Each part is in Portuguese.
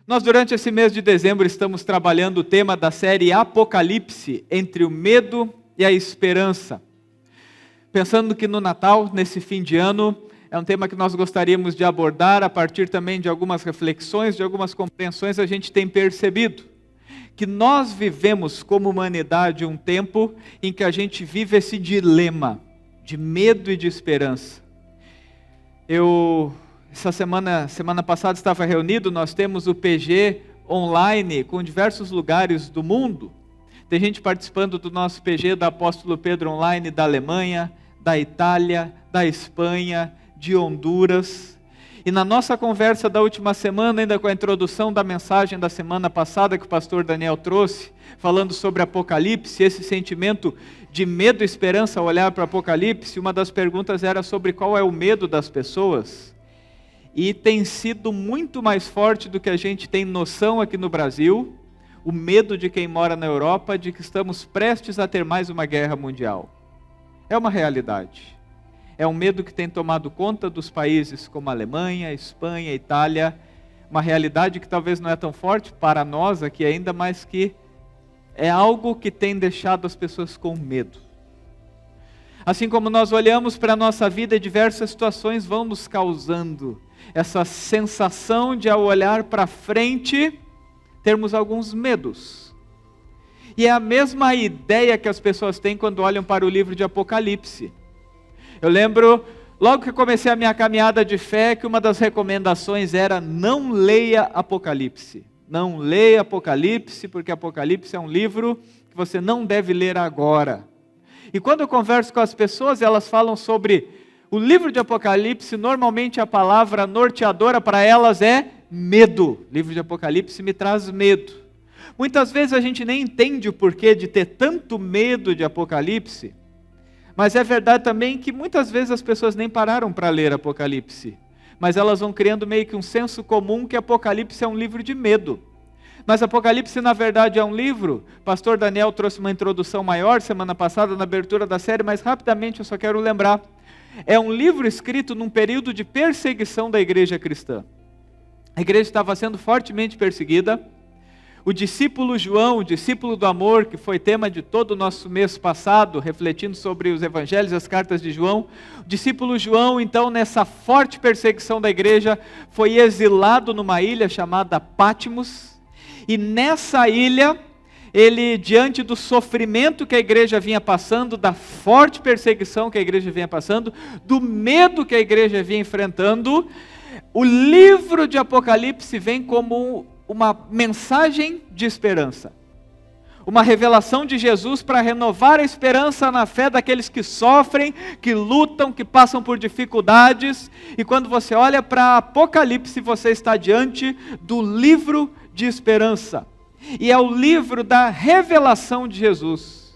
Nós, durante esse mês de dezembro, estamos trabalhando o tema da série Apocalipse, entre o medo e a esperança. Pensando que no Natal, nesse fim de ano, é um tema que nós gostaríamos de abordar a partir também de algumas reflexões, de algumas compreensões. A gente tem percebido que nós vivemos como humanidade um tempo em que a gente vive esse dilema de medo e de esperança. Essa semana passada estava reunido, nós temos o PG online com diversos lugares do mundo. Tem gente participando do nosso PG da Apóstolo Pedro online da Alemanha, da Itália, da Espanha, de Honduras. E na nossa conversa da última semana, ainda com a introdução da mensagem da semana passada que o pastor Daniel trouxe, falando sobre Apocalipse, esse sentimento de medo e esperança ao olhar para Apocalipse, uma das perguntas era sobre qual é o medo das pessoas. E tem sido muito mais forte do que a gente tem noção aqui no Brasil, o medo de quem mora na Europa de que estamos prestes a ter mais uma guerra mundial. É uma realidade. É um medo que tem tomado conta dos países como a Alemanha, Espanha, Itália, uma realidade que talvez não é tão forte para nós aqui ainda, mas que é algo que tem deixado as pessoas com medo. Assim como nós olhamos para a nossa vida, diversas situações vão nos causando essa sensação de, ao olhar para frente, termos alguns medos. E é a mesma ideia que as pessoas têm quando olham para o livro de Apocalipse. Eu lembro, logo que comecei a minha caminhada de fé, que uma das recomendações era: não leia Apocalipse. Não leia Apocalipse, porque Apocalipse é um livro que você não deve ler agora. E quando eu converso com as pessoas, elas falam sobre o livro de Apocalipse, normalmente a palavra norteadora para elas é medo. O livro de Apocalipse me traz medo. Muitas vezes a gente nem entende o porquê de ter tanto medo de Apocalipse, mas é verdade também que muitas vezes as pessoas nem pararam para ler Apocalipse, mas elas vão criando meio que um senso comum que Apocalipse é um livro de medo. Mas Apocalipse, na verdade, é um livro. O pastor Daniel trouxe uma introdução maior semana passada na abertura da série, mas rapidamente eu só quero lembrar. É um livro escrito num período de perseguição da igreja cristã. A igreja estava sendo fortemente perseguida. O discípulo João, o discípulo do amor, que foi tema de todo o nosso mês passado, refletindo sobre os evangelhos e as cartas de João. O discípulo João, então, nessa forte perseguição da igreja, foi exilado numa ilha chamada Patmos. E nessa ilha, ele, diante do sofrimento que a igreja vinha passando, da forte perseguição que a igreja vinha passando, do medo que a igreja vinha enfrentando, o livro de Apocalipse vem como uma mensagem de esperança. Uma revelação de Jesus para renovar a esperança na fé daqueles que sofrem, que lutam, que passam por dificuldades. E quando você olha para Apocalipse, você está diante do livro de esperança. E é o livro da revelação de Jesus.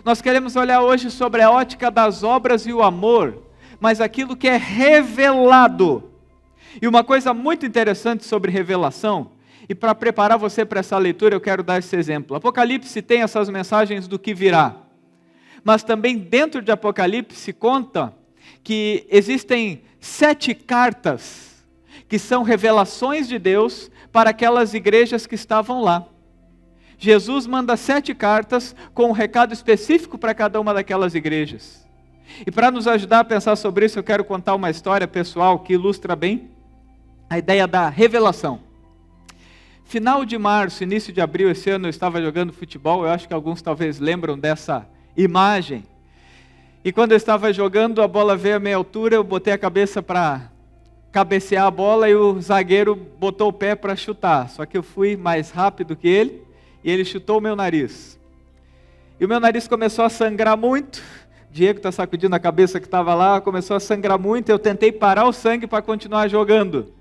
Nós queremos olhar hoje sobre a ótica das obras e o amor, mas aquilo que é revelado. E uma coisa muito interessante sobre revelação, e para preparar você para essa leitura eu quero dar esse exemplo. Apocalipse tem essas mensagens do que virá, mas também dentro de Apocalipse conta que existem 7 cartas que são revelações de Deus para aquelas igrejas que estavam lá. Jesus manda 7 cartas com um recado específico para cada uma daquelas igrejas. E para nos ajudar a pensar sobre isso, eu quero contar uma história pessoal que ilustra bem a ideia da revelação. Final de março, início de abril, esse ano eu estava jogando futebol, eu acho que alguns talvez lembram dessa imagem. E quando eu estava jogando, a bola veio a meia altura, eu botei a cabeça para cabecear a bola e o zagueiro botou o pé para chutar. Só que eu fui mais rápido que ele e ele chutou o meu nariz. E o meu nariz começou a sangrar muito. Diego está sacudindo a cabeça que estava lá, começou a sangrar muito. Eu tentei parar o sangue para continuar jogando.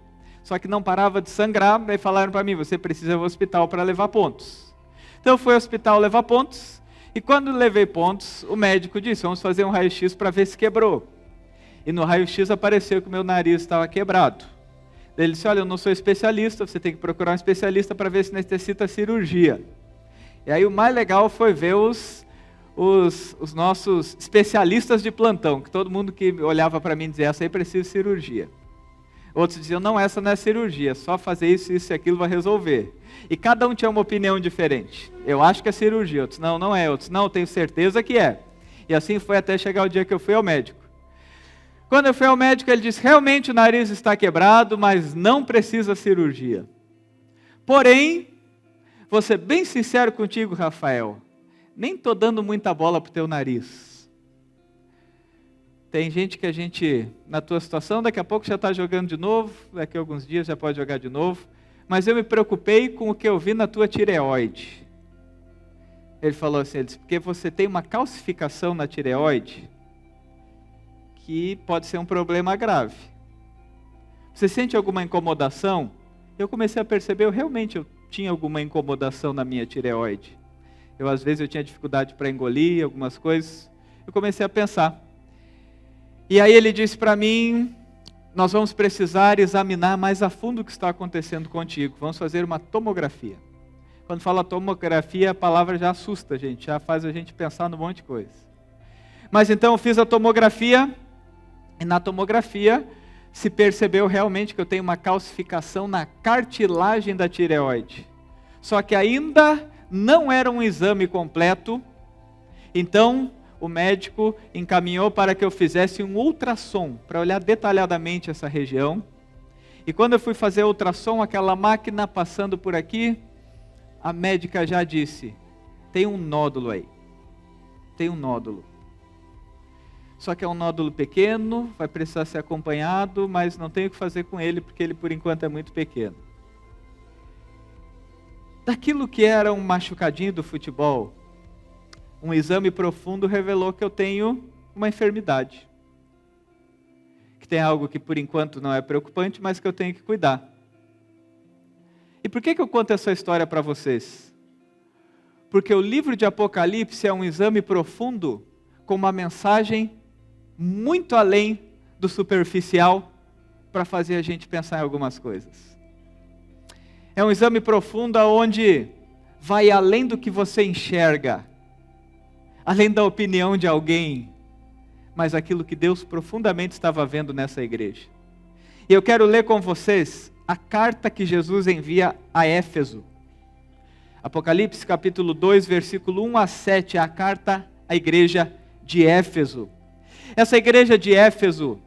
Só que não parava de sangrar, daí falaram para mim: você precisa ir ao hospital para levar pontos. Então eu fui ao hospital levar pontos, e quando levei pontos, o médico disse: vamos fazer um raio-x para ver se quebrou. E no raio-x apareceu que o meu nariz estava quebrado. Daí ele disse: olha, eu não sou especialista, você tem que procurar um especialista para ver se necessita cirurgia. E aí o mais legal foi ver os nossos especialistas de plantão, que todo mundo que olhava para mim dizia: essa aí precisa de cirurgia. Outros diziam, não, essa não é cirurgia, só fazer isso, isso e aquilo vai resolver. E cada um tinha uma opinião diferente. Eu acho que é cirurgia, outros não, não é. Outros não, eu tenho certeza que é. E assim foi até chegar o dia que eu fui ao médico. Quando eu fui ao médico, ele disse, realmente o nariz está quebrado, mas não precisa cirurgia. Porém, vou ser bem sincero contigo, Rafael, nem estou dando muita bola para o teu nariz. Tem gente que a gente, na tua situação, daqui a pouco já está jogando de novo, daqui a alguns dias já pode jogar de novo, mas eu me preocupei com o que eu vi na tua tireoide. Ele falou assim, ele disse, porque você tem uma calcificação na tireoide, que pode ser um problema grave. Você sente alguma incomodação? Eu comecei a perceber, eu tinha alguma incomodação na minha tireoide. Às vezes eu tinha dificuldade para engolir algumas coisas. Eu comecei a pensar. E aí ele disse para mim, nós vamos precisar examinar mais a fundo o que está acontecendo contigo. Vamos fazer uma tomografia. Quando fala tomografia, a palavra já assusta a gente, já faz a gente pensar num monte de coisa. Mas então eu fiz a tomografia, e na tomografia se percebeu realmente que eu tenho uma calcificação na cartilagem da tireoide. Só que ainda não era um exame completo, então o médico encaminhou para que eu fizesse um ultrassom, para olhar detalhadamente essa região. E quando eu fui fazer o ultrassom, aquela máquina passando por aqui, a médica já disse, tem um nódulo aí, tem um nódulo. Só que é um nódulo pequeno, vai precisar ser acompanhado, mas não tenho o que fazer com ele, porque ele por enquanto é muito pequeno. Daquilo que era um machucadinho do futebol, um exame profundo revelou que eu tenho uma enfermidade. Que tem algo que por enquanto não é preocupante, mas que eu tenho que cuidar. E por que eu conto essa história para vocês? Porque o livro de Apocalipse é um exame profundo, com uma mensagem muito além do superficial, para fazer a gente pensar em algumas coisas. É um exame profundo onde vai além do que você enxerga, além da opinião de alguém, mas aquilo que Deus profundamente estava vendo nessa igreja. E eu quero ler com vocês a carta que Jesus envia a Éfeso. Apocalipse capítulo 2, versículo 1 a 7, é a carta à igreja de Éfeso. Essa igreja de Éfeso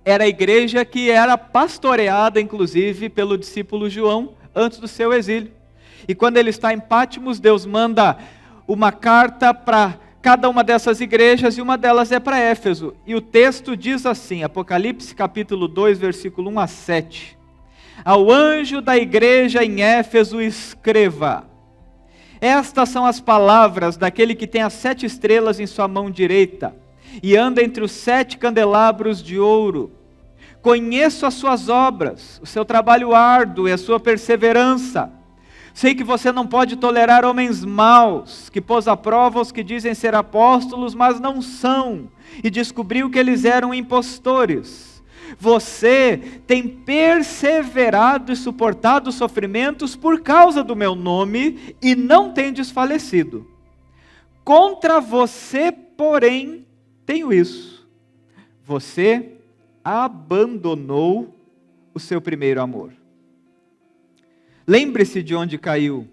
era a igreja que era pastoreada, inclusive, pelo discípulo João, antes do seu exílio. E quando ele está em Pátimos, Deus manda uma carta para cada uma dessas igrejas, e uma delas é para Éfeso. E o texto diz assim, Apocalipse capítulo 2, versículo 1 a 7. Ao anjo da igreja em Éfeso escreva: estas são as palavras daquele que tem as 7 estrelas em sua mão direita, e anda entre os 7 candelabros de ouro. Conheço as suas obras, o seu trabalho árduo e a sua perseverança. Sei que você não pode tolerar homens maus, que pôs à prova os que dizem ser apóstolos, mas não são, e descobriu que eles eram impostores. Você tem perseverado e suportado sofrimentos por causa do meu nome, e não tem desfalecido. Contra você, porém, tenho isso: você abandonou o seu primeiro amor. Lembre-se de onde caiu,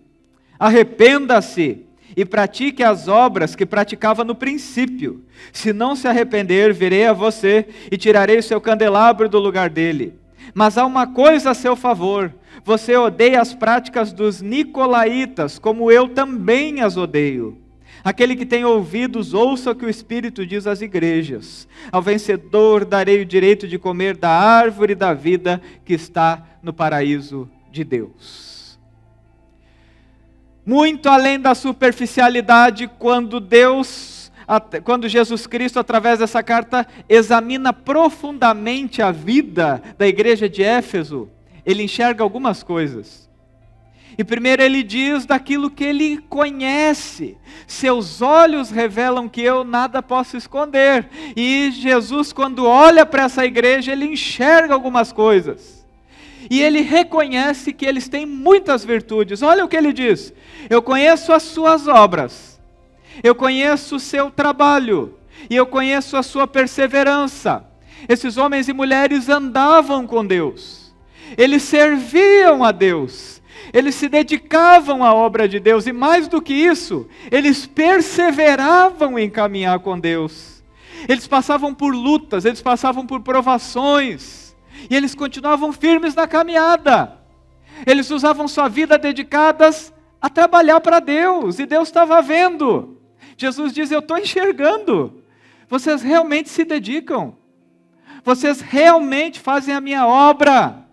arrependa-se e pratique as obras que praticava no princípio. Se não se arrepender, virei a você e tirarei o seu candelabro do lugar dele. Mas há uma coisa a seu favor: você odeia as práticas dos nicolaítas, como eu também as odeio. Aquele que tem ouvidos, ouça o que o Espírito diz às igrejas. Ao vencedor darei o direito de comer da árvore da vida que está no paraíso de Deus. Muito além da superficialidade, quando Jesus Cristo, através dessa carta, examina profundamente a vida da igreja de Éfeso, ele enxerga algumas coisas. E primeiro ele diz daquilo que ele conhece. Seus olhos revelam que eu nada posso esconder. E Jesus, quando olha para essa igreja, ele enxerga algumas coisas. E ele reconhece que eles têm muitas virtudes. Olha o que ele diz: eu conheço as suas obras, eu conheço o seu trabalho, e eu conheço a sua perseverança. Esses homens e mulheres andavam com Deus, eles serviam a Deus, eles se dedicavam à obra de Deus, e mais do que isso, eles perseveravam em caminhar com Deus. Eles passavam por lutas, eles passavam por provações, e eles continuavam firmes na caminhada. Eles usavam sua vida dedicadas a trabalhar para Deus, e Deus estava vendo. Jesus diz: eu estou enxergando, vocês realmente se dedicam, vocês realmente fazem a minha obra,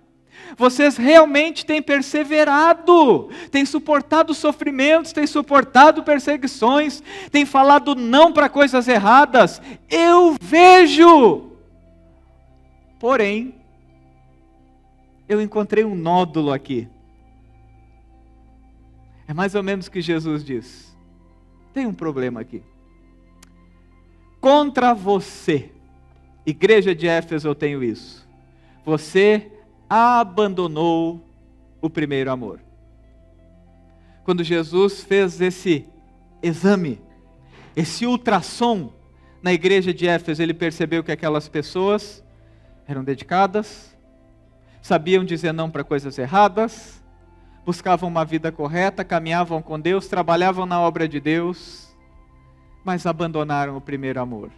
vocês realmente têm perseverado, têm suportado sofrimentos, têm suportado perseguições, têm falado não para coisas erradas, eu vejo. Porém, eu encontrei um nódulo aqui. É mais ou menos o que Jesus diz: tem um problema aqui. Contra você, igreja de Éfeso, eu tenho isso. Você abandonou o primeiro amor. Quando Jesus fez esse exame, esse ultrassom na igreja de Éfeso, ele percebeu que aquelas pessoas eram dedicadas, sabiam dizer não para coisas erradas, buscavam uma vida correta, caminhavam com Deus, trabalhavam na obra de Deus, mas abandonaram o primeiro amor.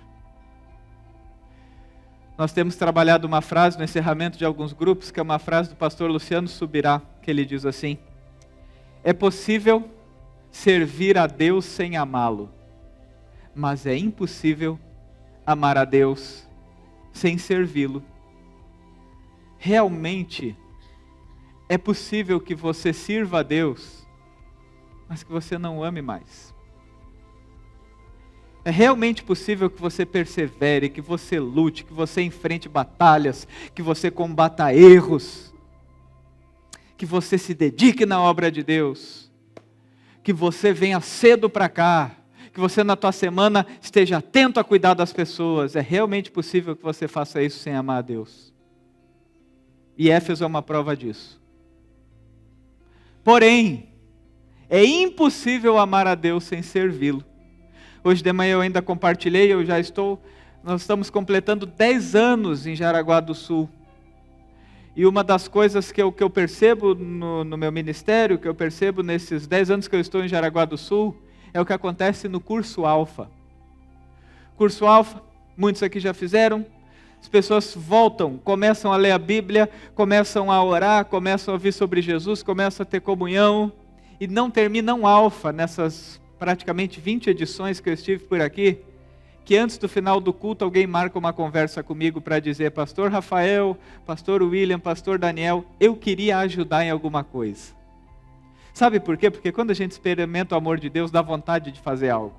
Nós temos trabalhado uma frase no encerramento de alguns grupos, que é uma frase do pastor Luciano Subirá, que ele diz assim: é possível servir a Deus sem amá-lo, mas é impossível amar a Deus sem servi-lo. Realmente é possível que você sirva a Deus, mas que você não ame mais. É realmente possível que você persevere, que você lute, que você enfrente batalhas, que você combata erros, que você se dedique na obra de Deus, que você venha cedo para cá, que você na tua semana esteja atento a cuidar das pessoas. É realmente possível que você faça isso sem amar a Deus. E Éfeso é uma prova disso. Porém, é impossível amar a Deus sem servi-lo. Hoje de manhã eu ainda compartilhei, nós estamos completando 10 anos em Jaraguá do Sul. E uma das coisas que eu percebo no meu ministério, que eu percebo nesses 10 anos que eu estou em Jaraguá do Sul, é o que acontece no curso Alfa. Curso Alfa, muitos aqui já fizeram. As pessoas voltam, começam a ler a Bíblia, começam a orar, começam a ouvir sobre Jesus, começam a ter comunhão, e não terminam Alfa nessas praticamente 20 edições que eu estive por aqui, que antes do final do culto alguém marca uma conversa comigo para dizer: pastor Rafael, pastor William, pastor Daniel, eu queria ajudar em alguma coisa. Sabe por quê? Porque quando a gente experimenta o amor de Deus, dá vontade de fazer algo.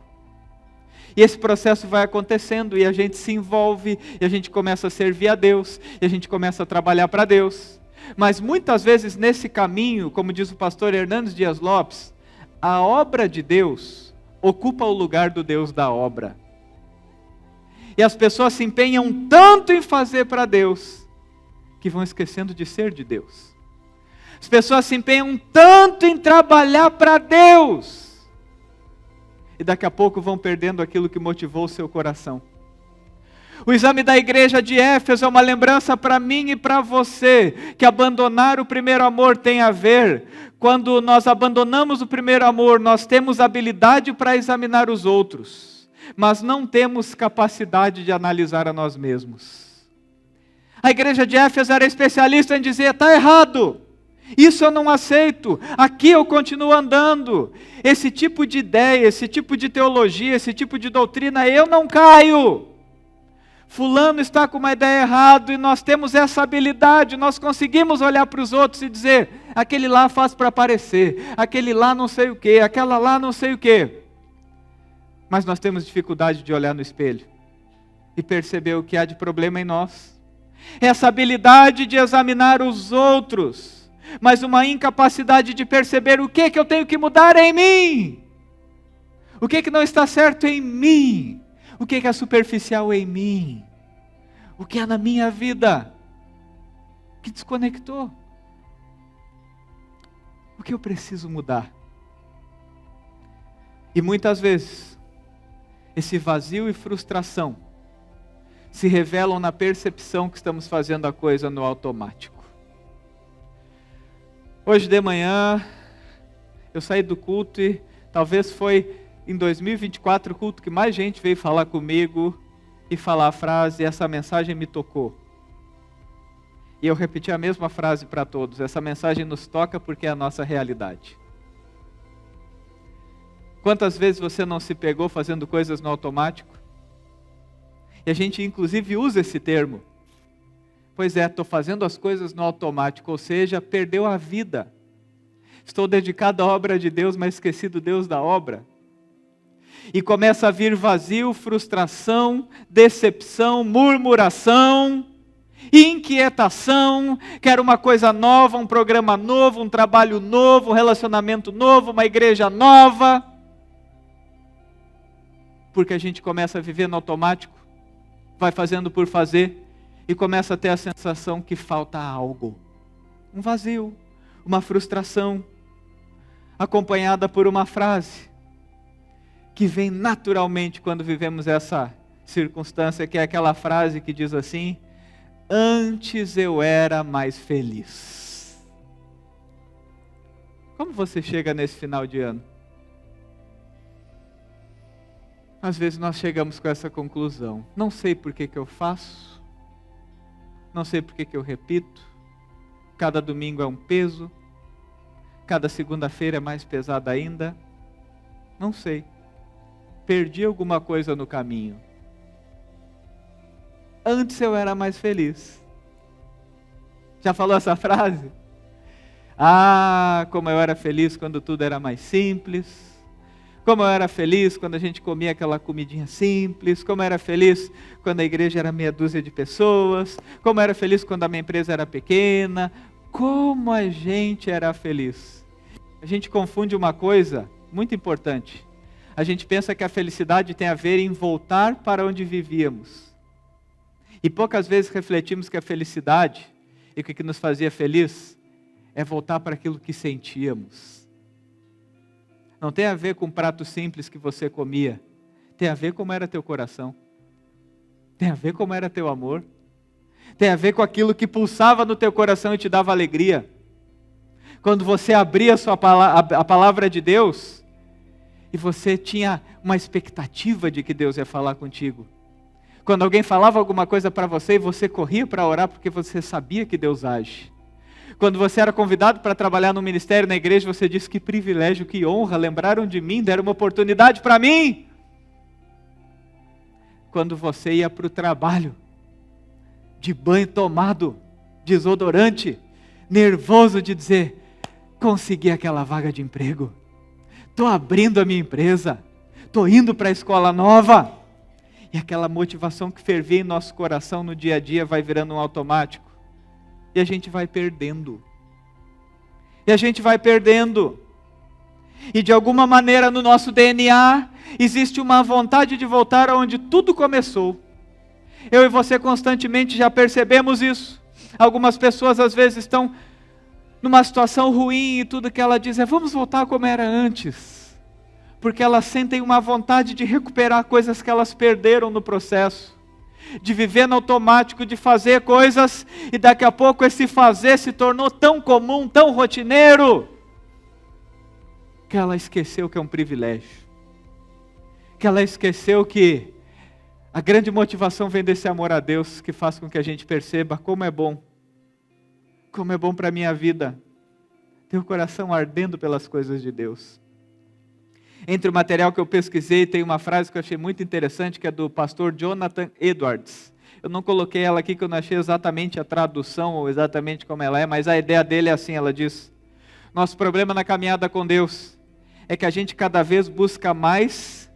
E esse processo vai acontecendo, e a gente se envolve, e a gente começa a servir a Deus, e a gente começa a trabalhar para Deus. Mas muitas vezes nesse caminho, como diz o pastor Hernandes Dias Lopes, a obra de Deus ocupa o lugar do Deus da obra. E as pessoas se empenham tanto em fazer para Deus, que vão esquecendo de ser de Deus. As pessoas se empenham tanto em trabalhar para Deus, e daqui a pouco vão perdendo aquilo que motivou o seu coração. O exame da igreja de Éfeso é uma lembrança para mim e para você, que abandonar o primeiro amor tem a ver. Quando nós abandonamos o primeiro amor, nós temos habilidade para examinar os outros, mas não temos capacidade de analisar a nós mesmos. A igreja de Éfeso era especialista em dizer: está errado, isso eu não aceito, aqui eu continuo andando, esse tipo de ideia, esse tipo de teologia, esse tipo de doutrina, eu não caio. Fulano está com uma ideia errada, e nós temos essa habilidade, nós conseguimos olhar para os outros e dizer: aquele lá faz para aparecer, aquele lá não sei o que, aquela lá não sei o que. Mas nós temos dificuldade de olhar no espelho e perceber o que há de problema em nós. Essa habilidade de examinar os outros, mas uma incapacidade de perceber o que eu tenho que mudar em mim, o que não está certo em mim, o que é superficial em mim, o que há na minha vida que desconectou, o que eu preciso mudar. E muitas vezes esse vazio e frustração se revelam na percepção que estamos fazendo a coisa no automático. Hoje de manhã, eu saí do culto e talvez foi em 2024 o culto que mais gente veio falar comigo e falar a frase, essa mensagem me tocou. E eu repeti a mesma frase para todos, essa mensagem nos toca porque é a nossa realidade. Quantas vezes você não se pegou fazendo coisas no automático? E a gente inclusive usa esse termo. Pois é, estou fazendo as coisas no automático, ou seja, perdeu a vida. Estou dedicado à obra de Deus, mas esqueci do Deus da obra. E começa a vir vazio, frustração, decepção, murmuração, inquietação, quero uma coisa nova, um programa novo, um trabalho novo, um relacionamento novo, uma igreja nova. Porque a gente começa a viver no automático, vai fazendo por fazer, e começa a ter a sensação que falta algo. Um vazio, uma frustração, acompanhada por uma frase, que vem naturalmente quando vivemos essa circunstância, que é aquela frase que diz assim: antes eu era mais feliz. Como você chega nesse final de ano? Às vezes nós chegamos com essa conclusão. Não sei por que eu faço. Não sei por que eu repito. Cada domingo é um peso. Cada segunda-feira é mais pesada ainda. Não sei. Perdi alguma coisa no caminho. Antes eu era mais feliz. Já falou essa frase? Ah, como eu era feliz quando tudo era mais simples. Como eu era feliz quando a gente comia aquela comidinha simples. Como eu era feliz quando a igreja era meia dúzia de pessoas. Como eu era feliz quando a minha empresa era pequena. Como a gente era feliz. A gente confunde uma coisa muito importante. A gente pensa que a felicidade tem a ver em voltar para onde vivíamos. E poucas vezes refletimos que a felicidade e o que nos fazia feliz é voltar para aquilo que sentíamos. Não tem a ver com um prato simples que você comia. Tem a ver como era teu coração. Tem a ver como era teu amor. Tem a ver com aquilo que pulsava no teu coração e te dava alegria. Quando você abria a palavra de Deus e você tinha uma expectativa de que Deus ia falar contigo. Quando alguém falava alguma coisa para você e você corria para orar porque você sabia que Deus age. Quando você era convidado para trabalhar no ministério, na igreja, você disse: que privilégio, que honra, lembraram de mim, deram uma oportunidade para mim. Quando você ia para o trabalho, de banho tomado, desodorante, nervoso de dizer: consegui aquela vaga de emprego, estou abrindo a minha empresa, estou indo para a escola nova. E aquela motivação que fervia em nosso coração no dia a dia vai virando um automático. E a gente vai perdendo. E a gente vai perdendo. E de alguma maneira no nosso DNA existe uma vontade de voltar aonde tudo começou. Eu e você constantemente já percebemos isso. Algumas pessoas às vezes estão numa situação ruim e tudo que ela diz é: vamos voltar como era antes. Porque elas sentem uma vontade de recuperar coisas que elas perderam no processo. De viver no automático, de fazer coisas, e daqui a pouco esse fazer se tornou tão comum, tão rotineiro, que ela esqueceu que é um privilégio, que ela esqueceu que a grande motivação vem desse amor a Deus, que faz com que a gente perceba como é bom para a minha vida, ter o coração ardendo pelas coisas de Deus. Entre o material que eu pesquisei, tem uma frase que eu achei muito interessante, que é do pastor Jonathan Edwards. Eu não coloquei ela aqui, que eu não achei exatamente a tradução, ou exatamente como ela é, mas a ideia dele é assim, ela diz: nosso problema na caminhada com Deus é que a gente cada vez busca mais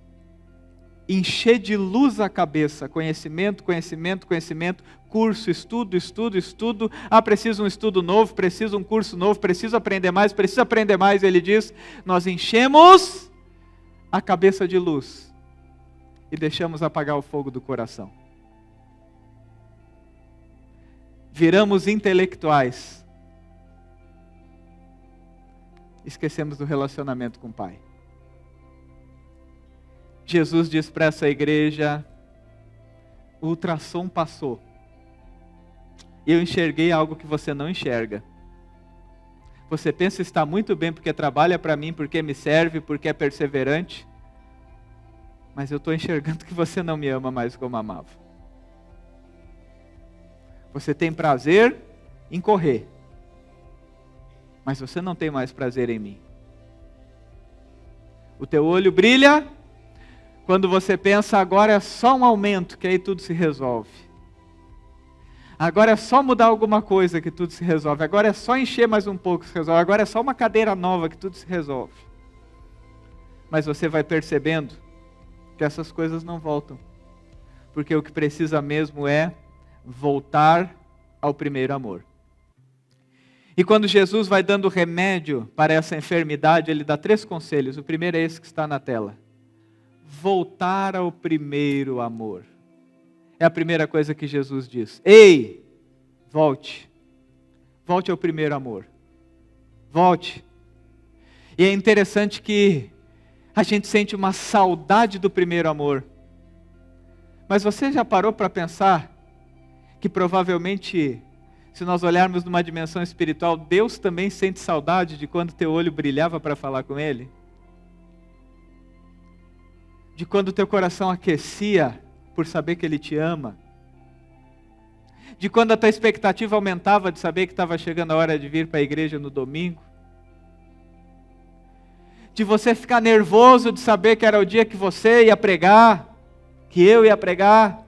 encher de luz a cabeça, conhecimento, curso, estudo, preciso um estudo novo, preciso um curso novo, preciso aprender mais, ele diz, nós enchemos a cabeça de luz e deixamos apagar o fogo do coração. Viramos intelectuais, esquecemos do relacionamento com o Pai. Jesus diz para essa igreja: o ultrassom passou. Eu enxerguei algo que você não enxerga. Você pensa estar muito bem porque trabalha para mim, porque me serve, porque é perseverante. Mas eu estou enxergando que você não me ama mais como amava. Você tem prazer em correr, mas você não tem mais prazer em mim. O teu olho brilha quando você pensa, agora é só um aumento que aí tudo se resolve. Agora é só mudar alguma coisa que tudo se resolve. Agora é só encher mais um pouco que se resolve. Agora é só uma cadeira nova que tudo se resolve. Mas você vai percebendo que essas coisas não voltam. Porque o que precisa mesmo é voltar ao primeiro amor. E quando Jesus vai dando remédio para essa enfermidade, ele dá 3 conselhos. O primeiro é esse que está na tela. Voltar ao primeiro amor. É a primeira coisa que Jesus diz. Ei, volte. Volte ao primeiro amor. Volte. E é interessante que a gente sente uma saudade do primeiro amor. Mas você já parou para pensar que provavelmente, se nós olharmos numa dimensão espiritual, Deus também sente saudade de quando teu olho brilhava para falar com Ele? De quando teu coração aquecia por saber que Ele te ama? De quando a tua expectativa aumentava de saber que estava chegando a hora de vir para a igreja no domingo? De você ficar nervoso de saber que era o dia que você ia pregar, que eu ia pregar?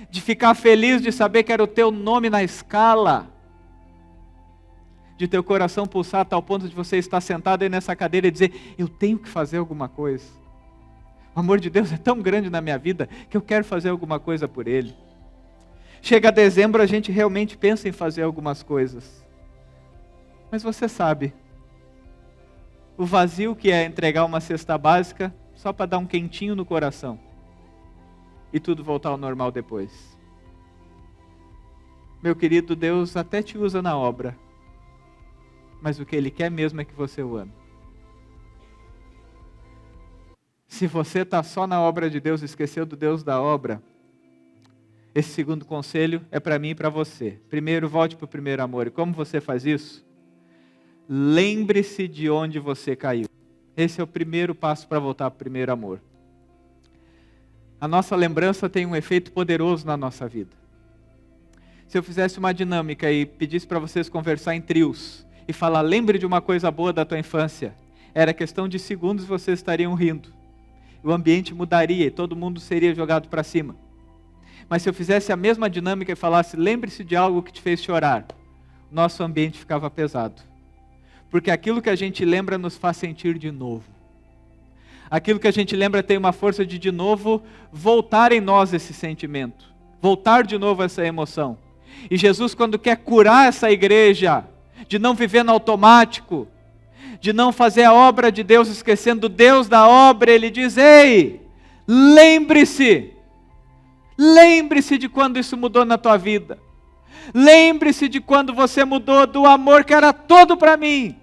De ficar feliz de saber que era o teu nome na escala? De teu coração pulsar a tal ponto de você estar sentado aí nessa cadeira e dizer, eu tenho que fazer alguma coisa. O amor de Deus é tão grande na minha vida que eu quero fazer alguma coisa por Ele. Chega dezembro, a gente realmente pensa em fazer algumas coisas. Mas você sabe, o vazio que é entregar uma cesta básica só para dar um quentinho no coração. E tudo voltar ao normal depois. Meu querido, Deus até te usa na obra. Mas o que Ele quer mesmo é que você o ame. Se você está só na obra de Deus, esqueceu do Deus da obra, esse segundo conselho é para mim e para você. Primeiro, volte para o primeiro amor. E como você faz isso? Lembre-se de onde você caiu. Esse é o primeiro passo para voltar para o primeiro amor. A nossa lembrança tem um efeito poderoso na nossa vida. Se eu fizesse uma dinâmica e pedisse para vocês conversar em trios e falar, lembre de uma coisa boa da tua infância, era questão de segundos e vocês estariam rindo. O ambiente mudaria e todo mundo seria jogado para cima. Mas se eu fizesse a mesma dinâmica e falasse, lembre-se de algo que te fez chorar, nosso ambiente ficava pesado. Porque aquilo que a gente lembra nos faz sentir de novo. Aquilo que a gente lembra tem uma força de novo, voltar em nós esse sentimento. Voltar de novo essa emoção. E Jesus, quando quer curar essa igreja, de não viver no automático, de não fazer a obra de Deus esquecendo o Deus da obra, Ele diz, ei, lembre-se de quando isso mudou na tua vida. Lembre-se de quando você mudou do amor que era todo para mim,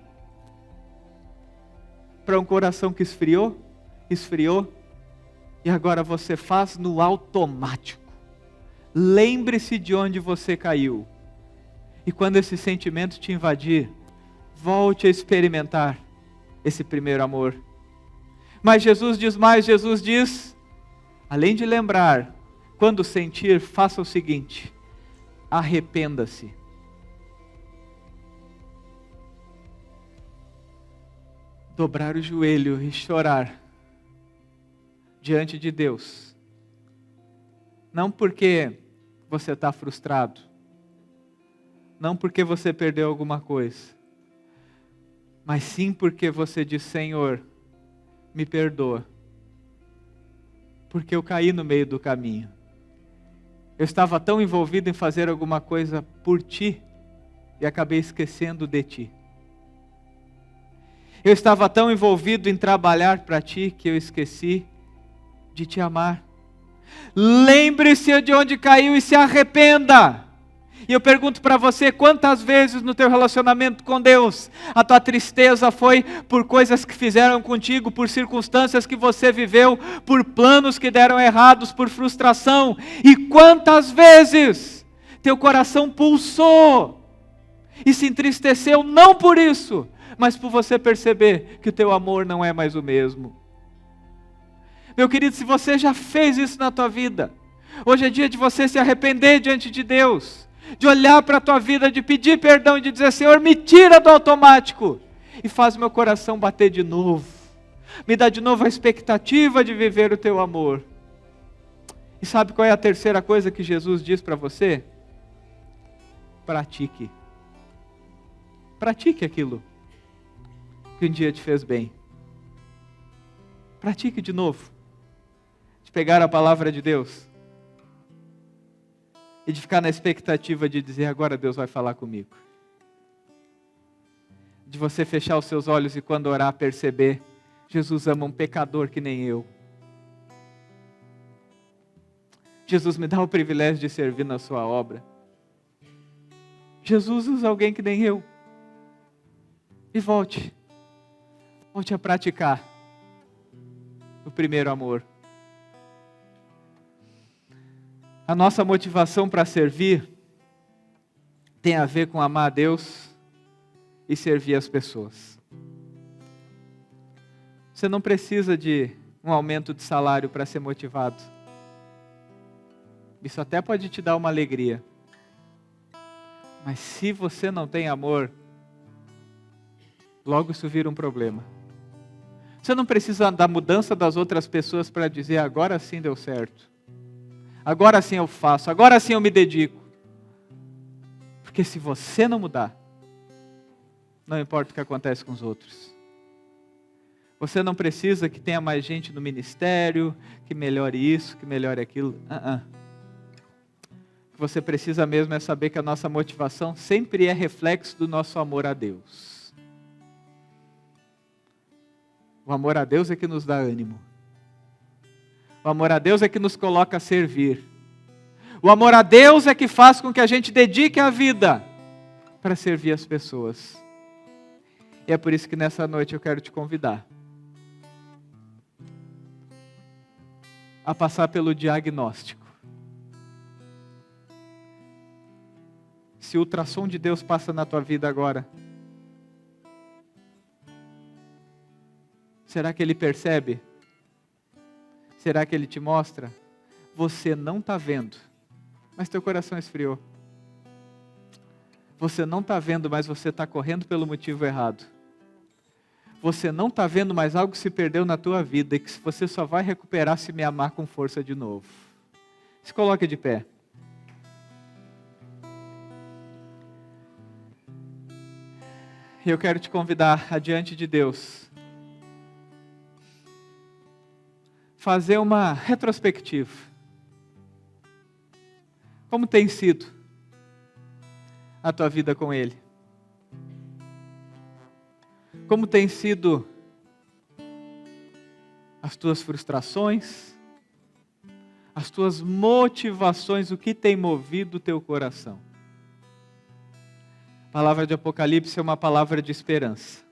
para um coração que esfriou, e agora você faz no automático. Lembre-se de onde você caiu, e quando esse sentimento te invadir, volte a experimentar esse primeiro amor. Mas Jesus diz mais, Jesus diz, além de lembrar, quando sentir, faça o seguinte, arrependa-se. Dobrar o joelho e chorar diante de Deus. Não porque você está frustrado, não porque você perdeu alguma coisa, mas sim porque você diz, Senhor, me perdoa, porque eu caí no meio do caminho. Eu estava tão envolvido em fazer alguma coisa por Ti, e acabei esquecendo de Ti. Eu estava tão envolvido em trabalhar para Ti, que eu esqueci de Te amar. Lembre-se de onde caiu e se arrependa. E eu pergunto para você, quantas vezes no teu relacionamento com Deus, a tua tristeza foi por coisas que fizeram contigo, por circunstâncias que você viveu, por planos que deram errados, por frustração, e quantas vezes teu coração pulsou e se entristeceu, não por isso, mas por você perceber que o teu amor não é mais o mesmo. Meu querido, se você já fez isso na tua vida, hoje é dia de você se arrepender diante de Deus, de olhar para a tua vida, de pedir perdão e de dizer: Senhor, me tira do automático e faz meu coração bater de novo, me dá de novo a expectativa de viver o teu amor. E sabe qual é a terceira coisa que Jesus diz para você? Pratique. Pratique aquilo que um dia te fez bem. Pratique de novo. De pegar a palavra de Deus e de ficar na expectativa de dizer: agora Deus vai falar comigo. De você fechar os seus olhos e quando orar perceber: Jesus ama um pecador que nem eu. Jesus me dá o privilégio de servir na sua obra. Jesus usa alguém que nem eu. E volte a praticar o primeiro amor. A nossa motivação para servir tem a ver com amar a Deus e servir as pessoas. Você não precisa de um aumento de salário para ser motivado. Isso até pode te dar uma alegria. Mas se você não tem amor, logo isso vira um problema. Você não precisa da mudança das outras pessoas para dizer: agora sim deu certo. Agora sim eu faço, agora sim eu me dedico. Porque se você não mudar, não importa o que acontece com os outros. Você não precisa que tenha mais gente no ministério, que melhore isso, que melhore aquilo. O que você precisa mesmo é saber que a nossa motivação sempre é reflexo do nosso amor a Deus. O amor a Deus é que nos dá ânimo. O amor a Deus é que nos coloca a servir. O amor a Deus é que faz com que a gente dedique a vida para servir as pessoas. E é por isso que nessa noite eu quero te convidar a passar pelo diagnóstico. Se o ultrassom de Deus passa na tua vida agora, será que Ele percebe? Será que Ele te mostra? Você não está vendo, mas teu coração esfriou. Você não está vendo, mas você está correndo pelo motivo errado. Você não está vendo, mas algo se perdeu na tua vida e que você só vai recuperar se me amar com força de novo. Se coloque de pé. Eu quero te convidar adiante de Deus, fazer uma retrospectiva. Como tem sido a tua vida com Ele? Como tem sido as tuas frustrações, as tuas motivações, o que tem movido o teu coração? A palavra de Apocalipse é uma palavra de esperança.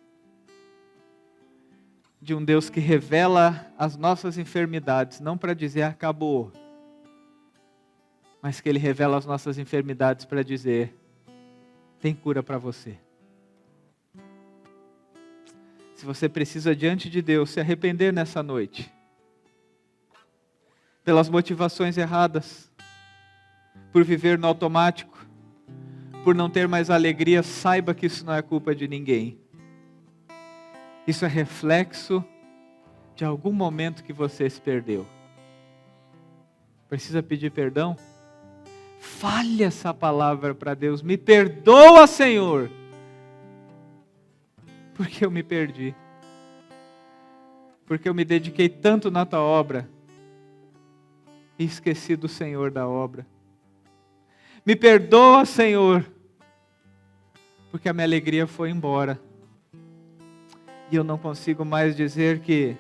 De um Deus que revela as nossas enfermidades, não para dizer acabou, mas que Ele revela as nossas enfermidades para dizer: tem cura para você. Se você precisa diante de Deus se arrepender nessa noite, pelas motivações erradas, por viver no automático, por não ter mais alegria, saiba que isso não é culpa de ninguém. Isso é reflexo de algum momento que você se perdeu. Precisa pedir perdão? Fale essa palavra para Deus: me perdoa, Senhor, porque eu me perdi. Porque eu me dediquei tanto na tua obra e esqueci do Senhor da obra. Me perdoa, Senhor, porque a minha alegria foi embora. E eu não consigo mais dizer que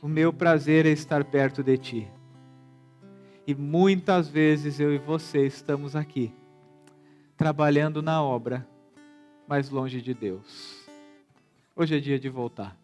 o meu prazer é estar perto de Ti. E muitas vezes eu e você estamos aqui, trabalhando na obra, mas longe de Deus. Hoje é dia de voltar.